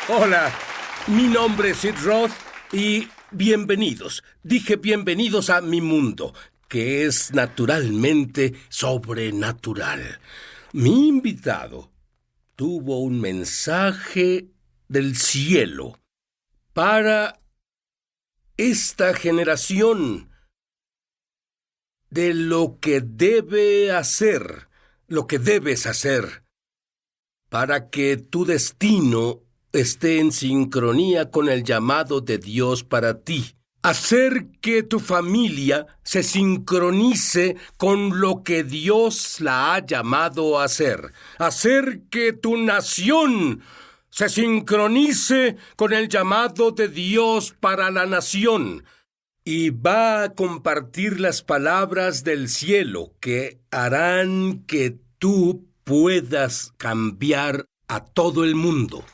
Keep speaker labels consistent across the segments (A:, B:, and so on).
A: Hola, mi nombre es Sid Roth y bienvenidos. Dije bienvenidos a mi mundo, que es naturalmente sobrenatural. Mi invitado tuvo un mensaje del cielo para esta generación de lo que debe hacer, lo que debes hacer, para que tu destino esté en sincronía con el llamado de Dios para ti. Hacer que tu familia se sincronice con lo que Dios la ha llamado a hacer. Hacer que tu nación se sincronice con el llamado de Dios para la nación. Y va a compartir las palabras del cielo que harán que tú puedas cambiar a todo el mundo.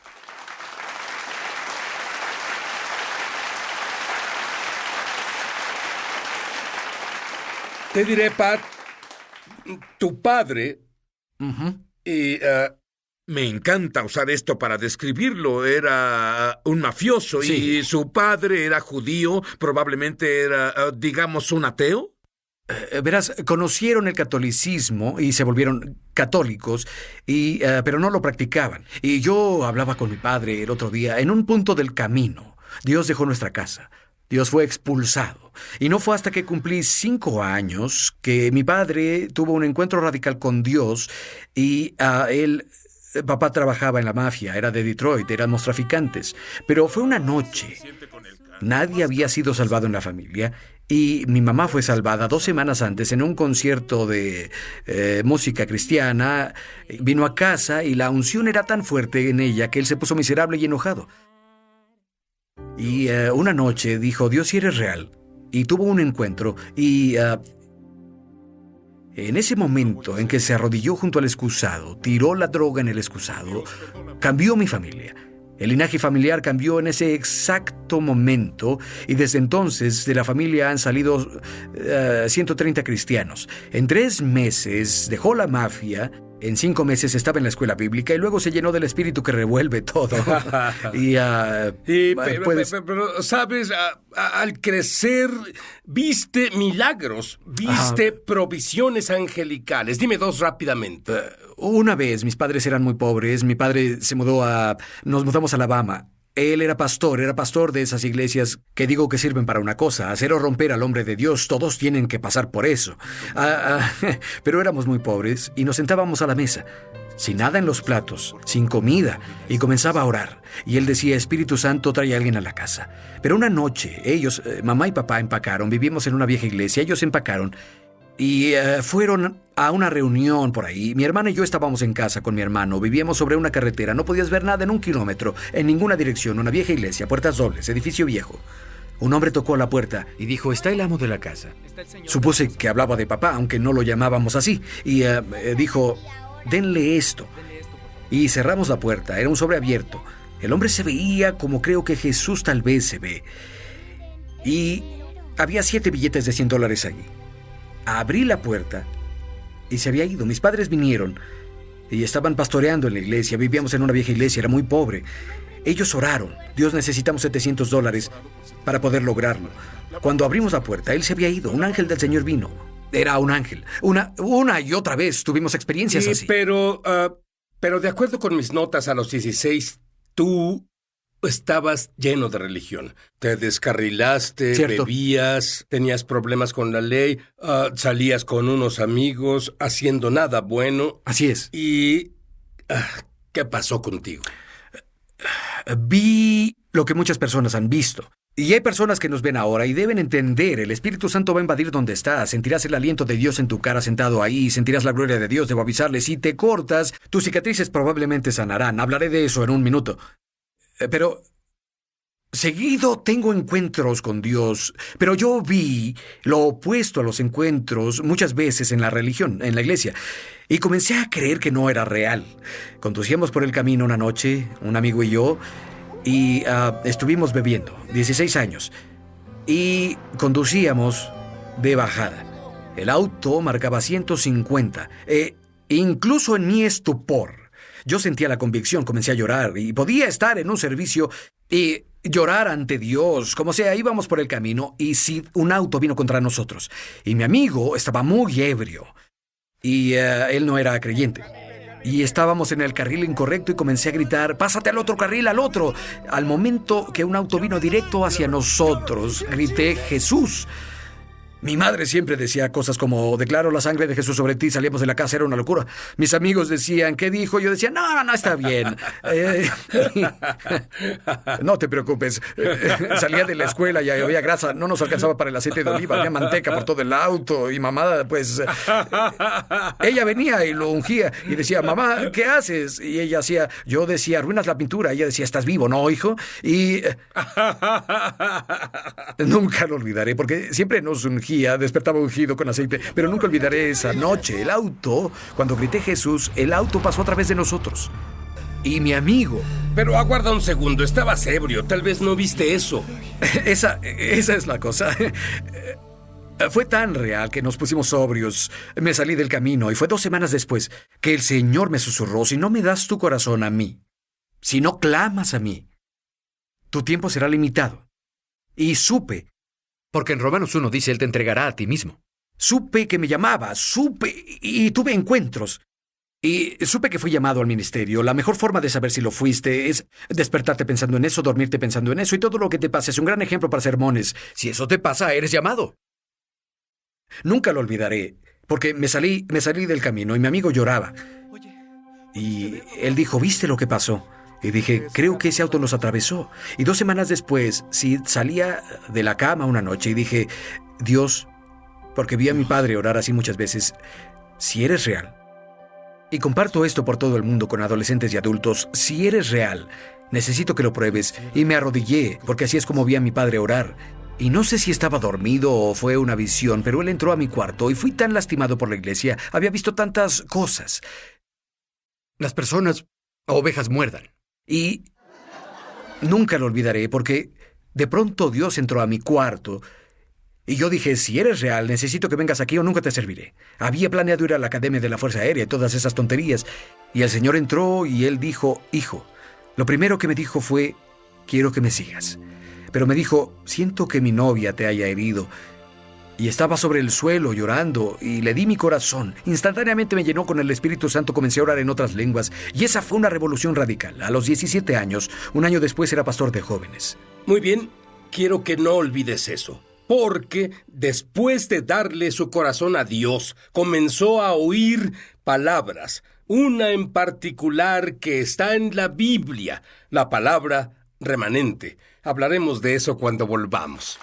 A: Te diré, Pat, tu padre y...
B: Me encanta usar esto para describirlo. Era un mafioso
C: Sí.
B: y su padre era judío, probablemente era, digamos, un ateo.
C: Verás, conocieron el catolicismo y se volvieron católicos, pero no lo practicaban. Y yo hablaba con mi padre el otro día. En un punto del camino, Dios dejó nuestra casa. Dios fue expulsado. Y no fue hasta que cumplí 5 años que mi padre tuvo un encuentro radical con Dios y papá trabajaba en la mafia, era de Detroit, éramos traficantes. Pero fue una noche. Nadie había sido salvado en la familia y mi mamá fue salvada 2 semanas antes en un concierto de música cristiana. Vino a casa y la unción era tan fuerte en ella que él se puso miserable y enojado. Y una noche dijo, Dios, si eres real. Y tuvo un encuentro y... en ese momento en que se arrodilló junto al excusado, tiró la droga en el excusado, cambió mi familia. El linaje familiar cambió en ese exacto momento y desde entonces de la familia han salido 130 cristianos. En 3 meses dejó la mafia, en 5 meses estaba en la escuela bíblica y luego se llenó del espíritu que revuelve todo.
A: Pero, ¿sabes? Al crecer, viste milagros, viste provisiones angelicales. Dime 2 rápidamente.
C: Una vez, mis padres eran muy pobres, mi padre nos mudamos a Alabama. Él era pastor de esas iglesias que digo que sirven para una cosa, hacer o romper al hombre de Dios. Todos tienen que pasar por eso. Pero éramos muy pobres y nos sentábamos a la mesa, sin nada en los platos, sin comida, y comenzaba a orar. Y él decía, Espíritu Santo, trae a alguien a la casa. Pero una noche, ellos, mamá y papá empacaron, vivimos en una vieja iglesia, ellos empacaron, y fueron a una reunión por ahí. Mi hermana y yo estábamos en casa con mi hermano. Vivíamos sobre una carretera. No podías ver nada en 1 kilómetro, en ninguna dirección. Una vieja iglesia, puertas dobles, edificio viejo. Un hombre tocó a la puerta y dijo, ¿está el amo de la casa? Supuse que hablaba de papá, aunque no lo llamábamos así. Y dijo, denle esto. Y cerramos la puerta. Era un sobre abierto. El hombre se veía como creo que Jesús tal vez se ve. Y había 7 billetes de $100 allí. Abrí la puerta y se había ido. Mis padres vinieron y estaban pastoreando en la iglesia. Vivíamos en una vieja iglesia, era muy pobre. Ellos oraron. Dios, necesitamos $700 para poder lograrlo. Cuando abrimos la puerta, él se había ido. Un ángel del Señor vino. Era un ángel. Una y otra vez tuvimos experiencias así.
A: Pero de acuerdo con mis notas a los 16, tú estabas lleno de religión. Te descarrilaste,
C: Cierto.
A: bebías, tenías problemas con la ley, salías con unos amigos, haciendo nada bueno.
C: Así es.
A: ¿Y qué pasó contigo?
C: Vi lo que muchas personas han visto. Y hay personas que nos ven ahora y deben entender, el Espíritu Santo va a invadir donde estás, sentirás el aliento de Dios en tu cara sentado ahí, sentirás la gloria de Dios. Debo avisarles, si te cortas, tus cicatrices probablemente sanarán. Hablaré de eso en un minuto. Pero seguido tengo encuentros con Dios, pero yo vi lo opuesto a los encuentros muchas veces en la religión, en la iglesia, y comencé a creer que no era real. Conducíamos por el camino una noche, un amigo y yo, y estuvimos bebiendo, 16 años, y conducíamos de bajada. El auto marcaba 150, incluso en mi estupor. Yo sentía la convicción, comencé a llorar y podía estar en un servicio y llorar ante Dios. Como sea, íbamos por el camino y Sid, un auto vino contra nosotros. Y mi amigo estaba muy ebrio y él no era creyente. Y estábamos en el carril incorrecto y comencé a gritar, «¡Pásate al otro carril, al otro!». Al momento que un auto vino directo hacia nosotros, grité, «¡Jesús!». Mi madre siempre decía cosas como, «Declaro la sangre de Jesús sobre ti», salíamos de la casa, era una locura. Mis amigos decían, «¿Qué dijo?». Yo decía, no, está bien. No te preocupes. Salía de la escuela y había grasa, no nos alcanzaba para el aceite de oliva, había manteca por todo el auto y mamá, pues, ella venía y lo ungía y decía, «Mamá, ¿qué haces?». Y ella hacía, yo decía, «Arruinas la pintura». Ella decía, «¿Estás vivo, no, hijo?». Y nunca lo olvidaré porque siempre nos ungía. Despertaba ungido con aceite, pero nunca olvidaré esa noche. El auto, cuando grité Jesús, el auto pasó a través de nosotros. Y mi amigo...
A: Pero aguarda un segundo, estabas ebrio, tal vez no viste eso.
C: Esa es la cosa. Fue tan real que nos pusimos sobrios. Me salí del camino y fue 2 semanas después que el Señor me susurró, «Si no me das tu corazón a mí, si no clamas a mí, tu tiempo será limitado». Y supe, porque en Romanos 1 dice, Él te entregará a ti mismo. Supe que me llamaba, supe y tuve encuentros. Y supe que fui llamado al ministerio. La mejor forma de saber si lo fuiste es despertarte pensando en eso, dormirte pensando en eso, y todo lo que te pasa es un gran ejemplo para sermones. Si eso te pasa, eres llamado. Nunca lo olvidaré, porque me salí del camino y mi amigo lloraba. Y él dijo, ¿viste lo que pasó? Y dije, creo que ese auto nos atravesó. Y 2 semanas después, Sid salía de la cama una noche y dije, Dios, porque vi a mi padre orar así muchas veces, si eres real. Y comparto esto por todo el mundo con adolescentes y adultos, si eres real, necesito que lo pruebes. Y me arrodillé, porque así es como vi a mi padre orar. Y no sé si estaba dormido o fue una visión, pero él entró a mi cuarto y fui tan lastimado por la iglesia. Había visto tantas cosas. Las personas, ovejas muerdan. Y nunca lo olvidaré porque de pronto Dios entró a mi cuarto y yo dije, si eres real, necesito que vengas aquí o nunca te serviré. Había planeado ir a la Academia de la Fuerza Aérea y todas esas tonterías. Y el Señor entró y Él dijo, hijo, lo primero que me dijo fue, quiero que me sigas. Pero me dijo, siento que mi novia te haya herido. Y estaba sobre el suelo llorando y le di mi corazón. Instantáneamente me llenó con el Espíritu Santo, comencé a orar en otras lenguas y esa fue una revolución radical. A los 17 años, un año después era pastor de jóvenes.
A: Muy bien, quiero que no olvides eso, porque después de darle su corazón a Dios, comenzó a oír palabras, una en particular que está en la Biblia, la palabra remanente. Hablaremos de eso cuando volvamos.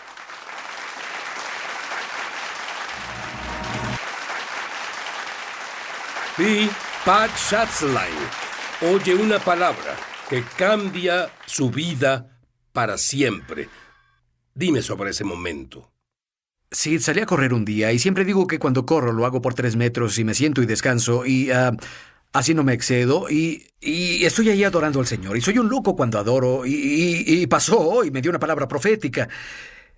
A: Y Pat Schatzline oye una palabra que cambia su vida para siempre. Dime sobre ese momento.
C: Sí, salí a correr un día y siempre digo que cuando corro lo hago por 3 metros y me siento y descanso y así no me excedo y estoy ahí adorando al Señor. Y soy un loco cuando adoro y pasó y me dio una palabra profética.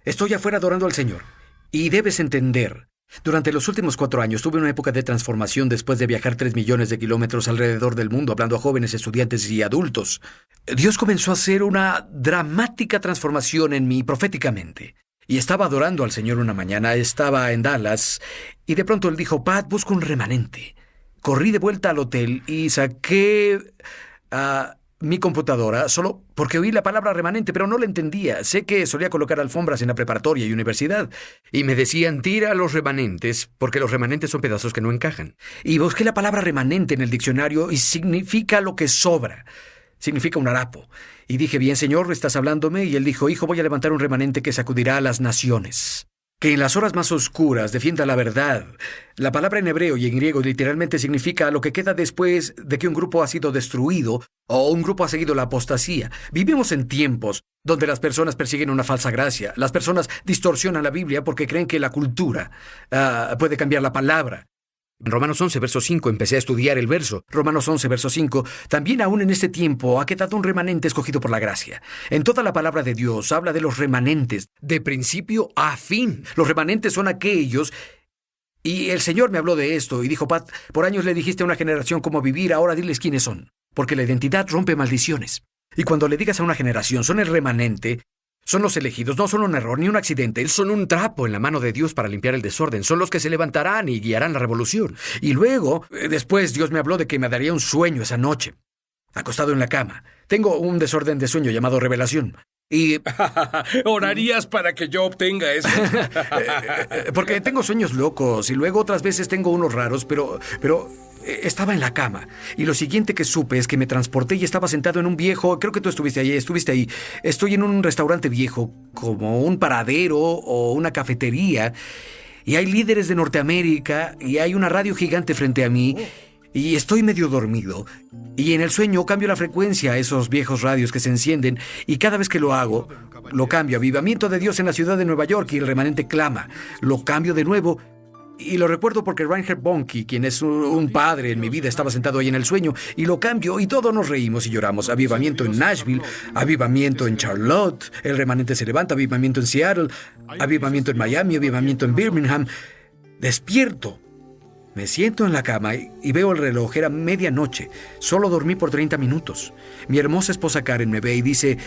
C: Estoy afuera adorando al Señor y debes entender. Durante los últimos 4 años tuve una época de transformación después de viajar 3 millones de kilómetros alrededor del mundo hablando a jóvenes, estudiantes y adultos. Dios comenzó a hacer una dramática transformación en mí proféticamente. Y estaba adorando al Señor una mañana, estaba en Dallas, y de pronto Él dijo, Pat, busca un remanente. Corrí de vuelta al hotel y saqué mi computadora solo porque oí la palabra remanente, pero no la entendía. Sé que solía colocar alfombras en la preparatoria y universidad. Y me decían, tira los remanentes, porque los remanentes son pedazos que no encajan. Y busqué la palabra remanente en el diccionario y significa lo que sobra. Significa un harapo. Y dije, bien, Señor, estás hablándome. Y Él dijo, hijo, voy a levantar un remanente que sacudirá a las naciones. Que en las horas más oscuras defienda la verdad. La palabra en hebreo y en griego literalmente significa lo que queda después de que un grupo ha sido destruido o un grupo ha seguido la apostasía. Vivimos en tiempos donde las personas persiguen una falsa gracia. Las personas distorsionan la Biblia porque creen que la cultura puede cambiar la palabra. En Romanos 11, verso 5, empecé a estudiar el verso. Romanos 11, verso 5, también aún en este tiempo ha quedado un remanente escogido por la gracia. En toda la palabra de Dios habla de los remanentes, de principio a fin. Los remanentes son aquellos... Y el Señor me habló de esto y dijo, Pat, por años le dijiste a una generación cómo vivir, ahora diles quiénes son. porque la identidad rompe maldiciones. Y cuando le digas a una generación, son el remanente, son los elegidos, no son un error ni un accidente, son un trapo en la mano de Dios para limpiar el desorden, son los que se levantarán y guiarán la revolución. Y luego, después, Dios me habló de que me daría un sueño esa noche, acostado en la cama. Tengo un desorden de sueño llamado revelación. Y
A: ¿orarías para que yo obtenga eso?
C: porque tengo sueños locos y luego otras veces tengo unos raros, pero estaba en la cama. Y lo siguiente que supe es que me transporté y estaba sentado en un viejo... Creo que tú estuviste ahí. Estoy en un restaurante viejo, como un paradero o una cafetería. Y hay líderes de Norteamérica y hay una radio gigante frente a mí. Y estoy medio dormido. Y en el sueño cambio la frecuencia a esos viejos radios que se encienden. Y cada vez que lo hago, lo cambio. Avivamiento de Dios en la ciudad de Nueva York, y el remanente clama. Lo cambio de nuevo. Y lo recuerdo porque Reinhard Bonnke, quien es un padre en mi vida, estaba sentado ahí en el sueño. Y lo cambio y todos nos reímos y lloramos. Avivamiento en Nashville, avivamiento en Charlotte, el remanente se levanta, avivamiento en Seattle, avivamiento en Miami, avivamiento en Birmingham. Despierto. Me siento en la cama y veo el reloj. Era medianoche. Solo dormí por 30 minutos. Mi hermosa esposa Karen me ve y dice: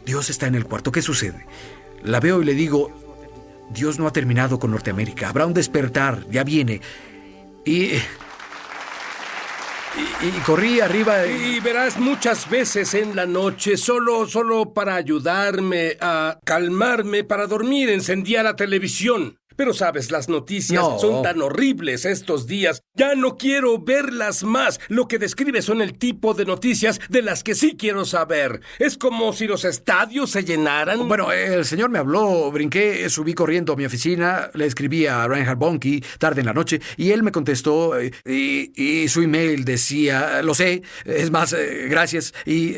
C: Dios está en el cuarto, ¿qué sucede? La veo y le digo: Dios no ha terminado con Norteamérica. Habrá un despertar, ya viene. Y corrí arriba.
A: Y verás, muchas veces en la noche, solo para ayudarme a calmarme, para dormir, encendía la televisión. Pero sabes, las noticias son tan horribles estos días. Ya no quiero verlas más. Lo que describe son el tipo de noticias de las que sí quiero saber. Es como si los estadios se llenaran.
C: Bueno, el señor me habló, brinqué, subí corriendo a mi oficina, le escribí a Reinhard Bonnke tarde en la noche y él me contestó y su email decía: lo sé, es más, gracias. Y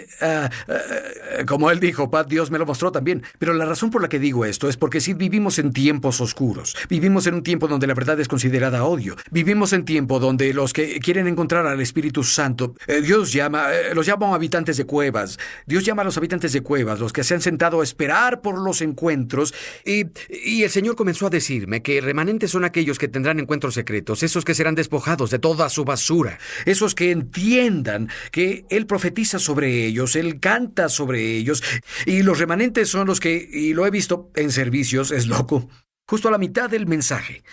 C: como él dijo, Pat, Dios me lo mostró también. Pero la razón por la que digo esto es porque sí vivimos en tiempos oscuros. Vivimos en un tiempo donde la verdad es considerada odio. Vivimos en tiempo donde los que quieren encontrar al Espíritu Santo, Dios los llaman habitantes de cuevas. Dios llama a los habitantes de cuevas, los que se han sentado a esperar por los encuentros. Y el Señor comenzó a decirme que remanentes son aquellos que tendrán encuentros secretos, esos que serán despojados de toda su basura, esos que entiendan que Él profetiza sobre ellos, Él canta sobre ellos. Y los remanentes son los que, y lo he visto en servicios, es loco, justo a la mitad del mensaje,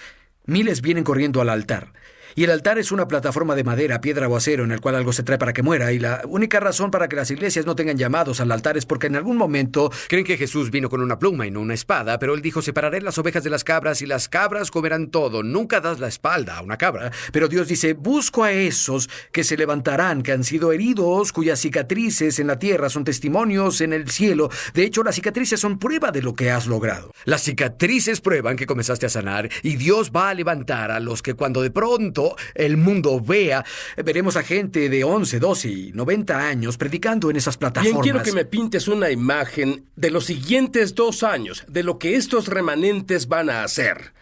C: miles vienen corriendo al altar. Y el altar es una plataforma de madera, piedra o acero en el cual algo se trae para que muera. Y la única razón para que las iglesias no tengan llamados al altar es porque en algún momento creen que Jesús vino con una pluma y no una espada, pero él dijo: separaré las ovejas de las cabras y las cabras comerán todo. Nunca das la espalda a una cabra. Pero Dios dice: busco a esos que se levantarán, que han sido heridos, cuyas cicatrices en la tierra son testimonios en el cielo. De hecho, las cicatrices son prueba de lo que has logrado. Las cicatrices prueban que comenzaste a sanar, y Dios va a levantar a los que cuando de pronto el mundo vea, veremos a gente de 11, 12 y 90 años predicando en esas plataformas.
A: Bien, quiero que me pintes una imagen de los siguientes 2 años, de lo que estos remanentes van a hacer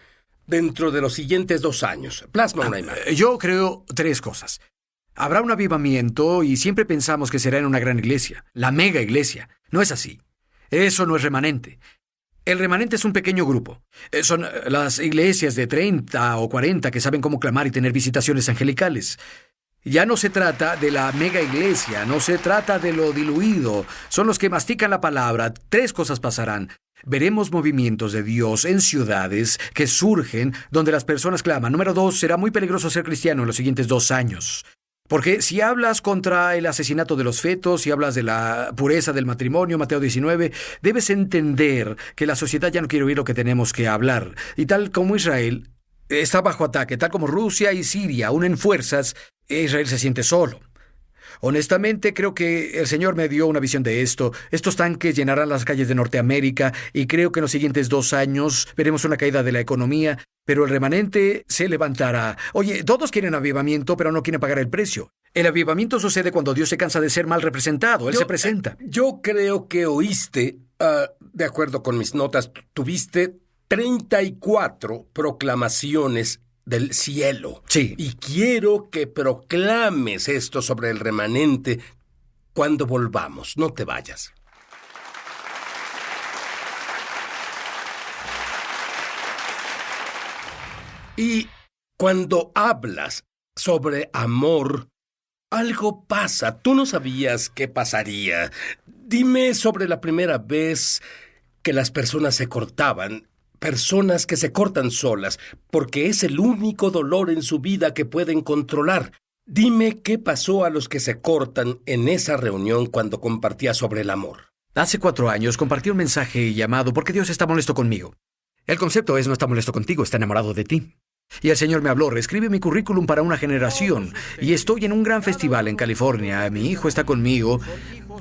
A: dentro de los siguientes 2 años. Plasma una imagen.
C: Yo creo 3 cosas. Habrá un avivamiento y siempre pensamos que será en una gran iglesia, la mega iglesia. No es así. Eso no es remanente. El remanente es un pequeño grupo. Son las iglesias de 30 o 40 que saben cómo clamar y tener visitaciones angelicales. Ya no se trata de la mega iglesia, no se trata de lo diluido. Son los que mastican la palabra. 3 cosas pasarán. Veremos movimientos de Dios en ciudades que surgen donde las personas claman. Número 2, será muy peligroso ser cristiano en los siguientes 2 años. Porque si hablas contra el asesinato de los fetos, si hablas de la pureza del matrimonio, Mateo 19, debes entender que la sociedad ya no quiere oír lo que tenemos que hablar. Y tal como Israel está bajo ataque, tal como Rusia y Siria unen fuerzas, Israel se siente solo. Honestamente, creo que el Señor me dio una visión de esto. Estos tanques llenarán las calles de Norteamérica y creo que en los siguientes 2 años veremos una caída de la economía, pero el remanente se levantará. Oye, todos quieren avivamiento, pero no quieren pagar el precio. El avivamiento sucede cuando Dios se cansa de ser mal representado. Él se presenta.
A: Yo creo que oíste, de acuerdo con mis notas, tuviste 34 proclamaciones del cielo.
C: Sí.
A: Y quiero que proclames esto sobre el remanente cuando volvamos. No te vayas. Y cuando hablas sobre amor, Algo pasa. Tú no sabías qué pasaría. Dime sobre la primera vez que las personas se cortaban. Personas que se cortan solas, porque es el único dolor en su vida que pueden controlar. Dime qué pasó a los que se cortan en esa reunión cuando compartía sobre el amor.
C: Hace 4 años compartí un mensaje llamado ¿Por qué Dios está molesto conmigo? El concepto es no está molesto contigo, está enamorado de ti. Y el Señor me habló, reescribe mi currículum para una generación. Y estoy en un gran festival en California. Mi hijo está conmigo.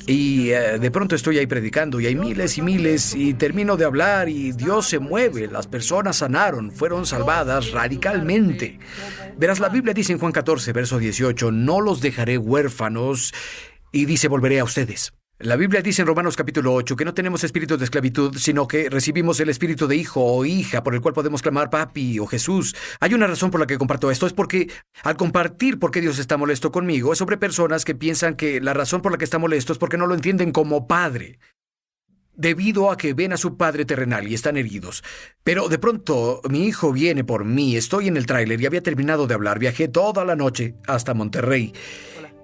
C: Y de pronto estoy ahí predicando y hay miles y miles y termino de hablar y Dios se mueve. Las personas sanaron, fueron salvadas radicalmente. Verás, la Biblia dice en Juan 14, verso 18, no los dejaré huérfanos y dice volveré a ustedes. La Biblia dice en Romanos capítulo 8 que no tenemos espíritu de esclavitud, sino que recibimos el espíritu de hijo o hija por el cual podemos clamar papi o Jesús. Hay una razón por la que comparto esto, es porque al compartir por qué Dios está molesto conmigo, es sobre personas que piensan que la razón por la que está molesto es porque no lo entienden como padre, debido a que ven a su padre terrenal y están heridos. Pero de pronto mi hijo viene por mí, estoy en el tráiler y había terminado de hablar, viajé toda la noche hasta Monterrey.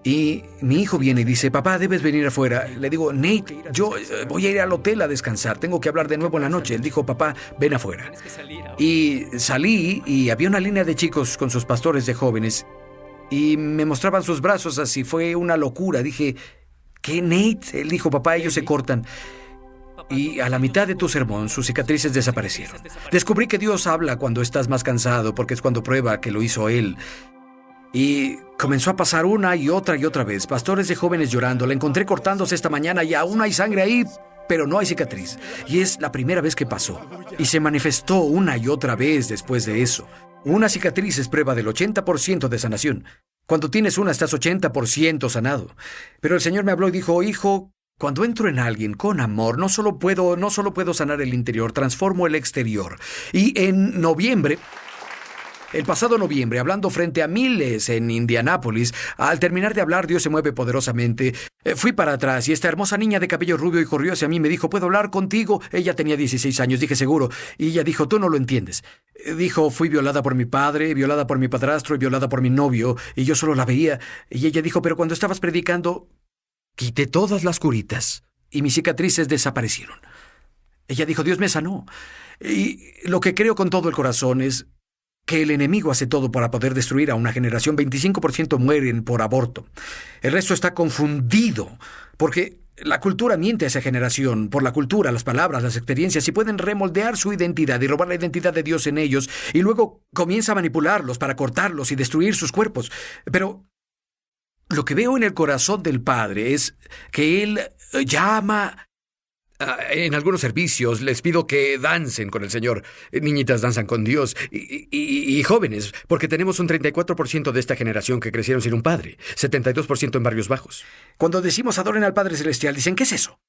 C: Y mi hijo viene y dice, papá, debes venir afuera. Le digo, Nate, yo voy a ir al hotel a descansar, tengo que hablar de nuevo en la noche. Él dijo, papá, ven afuera. Y salí y había una línea de chicos con sus pastores de jóvenes y me mostraban sus brazos así, fue una locura. Dije, ¿qué, Nate? Él dijo, papá, ellos se cortan. Y a la mitad de tu sermón, sus cicatrices desaparecieron. Descubrí que Dios habla cuando estás más cansado, porque es cuando prueba que lo hizo Él. Y comenzó a pasar una y otra vez. Pastores de jóvenes llorando. La encontré cortándose esta mañana y aún hay sangre ahí, pero no hay cicatriz. Y es la primera vez que pasó. Y se manifestó una y otra vez después de eso. Una cicatriz es prueba del 80% de sanación. Cuando tienes una, estás 80% sanado. Pero el Señor me habló y dijo, hijo, cuando entro en alguien con amor, no solo puedo sanar el interior, transformo el exterior. Y en noviembre... El pasado noviembre, hablando frente a miles en Indianápolis, al terminar de hablar, Dios se mueve poderosamente. Fui para atrás y esta hermosa niña de cabello rubio y corrió hacia mí. Me dijo, ¿puedo hablar contigo? Ella tenía 16 años. Dije, seguro. Y ella dijo, tú no lo entiendes. Dijo, fui violada por mi padre, violada por mi padrastro y violada por mi novio. Y yo solo la veía. Y ella dijo, pero cuando estabas predicando, quité todas las curitas y mis cicatrices desaparecieron. Ella dijo, Dios me sanó. Y lo que creo con todo el corazón es que el enemigo hace todo para poder destruir a una generación. 25% mueren por aborto. El resto está confundido, porque la cultura miente a esa generación. Por la cultura, las palabras, las experiencias, y pueden remoldear su identidad y robar la identidad de Dios en ellos, y luego comienza a manipularlos para cortarlos y destruir sus cuerpos. Pero lo que veo en el corazón del Padre es que Él llama... En algunos servicios les pido que dancen con el Señor. Niñitas danzan con Dios y jóvenes, porque tenemos un 34% de esta generación que crecieron sin un padre, 72% en barrios bajos. Cuando decimos adoren al Padre Celestial, dicen, ¿qué es eso?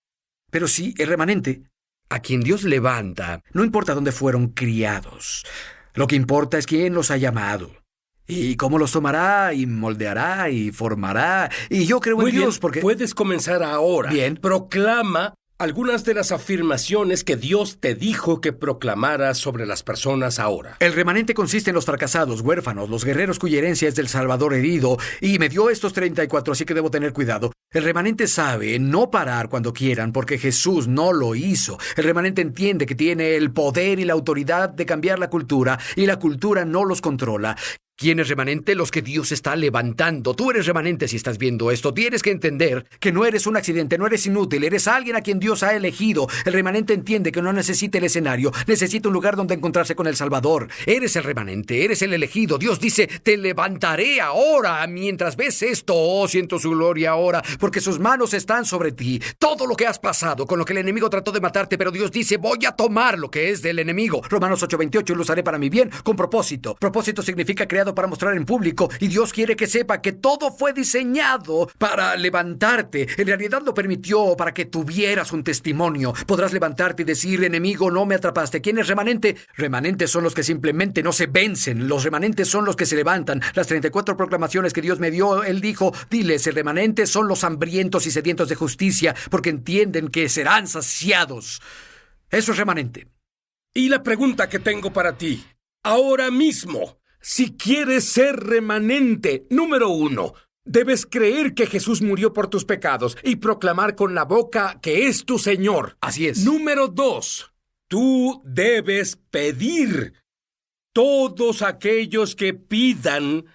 C: Pero sí, el remanente, a quien Dios levanta, no importa dónde fueron criados. Lo que importa es quién los ha llamado. Y cómo los tomará, y moldeará, y formará. Y yo creo en Dios porque...
A: Puedes comenzar ahora.
C: Bien.
A: Proclama algunas de las afirmaciones que Dios te dijo que proclamaras sobre las personas ahora.
C: El remanente consiste en los fracasados, huérfanos, los guerreros cuya herencia es del Salvador herido, y me dio estos 34, así que debo tener cuidado. El remanente sabe no parar cuando quieran, porque Jesús no lo hizo. El remanente entiende que tiene el poder y la autoridad de cambiar la cultura, y la cultura no los controla. ¿Quién es remanente? Los que Dios está levantando. Tú eres remanente si estás viendo esto. Tienes que entender que no eres un accidente, no eres inútil, eres alguien a quien Dios ha elegido. El remanente entiende que no necesita el escenario, necesita un lugar donde encontrarse con el Salvador. Eres el remanente, eres el elegido. Dios dice, te levantaré ahora. Mientras ves esto, oh, siento su gloria ahora, porque sus manos están sobre ti. Todo lo que has pasado, con lo que el enemigo trató de matarte, pero Dios dice, voy a tomar lo que es del enemigo. Romanos 8:28, lo usaré para mi bien, con propósito. Propósito significa creado para mostrar en público, y Dios quiere que sepa que todo fue diseñado para levantarte. En realidad lo permitió para que tuvieras un testimonio. Podrás levantarte y decir, enemigo, no me atrapaste. ¿Quién es remanente? Remanentes son los que simplemente no se vencen. Los remanentes son los que se levantan. Las 34 proclamaciones que Dios me dio, Él dijo, diles, el remanente son los hambrientos y sedientos de justicia, porque entienden que serán saciados. Eso es remanente.
A: Y la pregunta que tengo para ti, ahora mismo, si quieres ser remanente, número 1,
D: Debes creer que Jesús murió por tus pecados y proclamar con la boca que es tu Señor.
C: Así es.
A: Número 2. Tú debes pedir. Todos aquellos que pidan,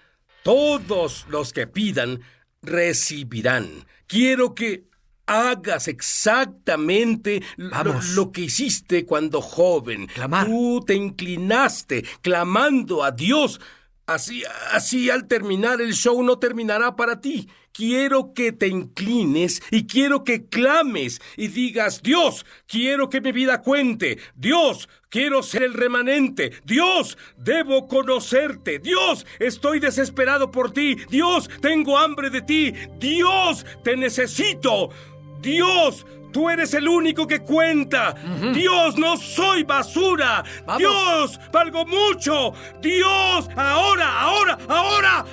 A: todos los que pidan, recibirán. Quiero que hagas exactamente lo que hiciste cuando joven.
C: Clamar.
A: Tú te inclinaste clamando a Dios. Así al terminar el show no terminará para ti. Quiero que te inclines y quiero que clames y digas: Dios, quiero que mi vida cuente. Dios, quiero ser el remanente. Dios, debo conocerte. Dios, estoy desesperado por ti. Dios, tengo hambre de ti. Dios, te necesito. Dios, tú eres el único que cuenta. Dios, no soy basura.
C: Vamos.
A: Dios, valgo mucho. Dios, ahora.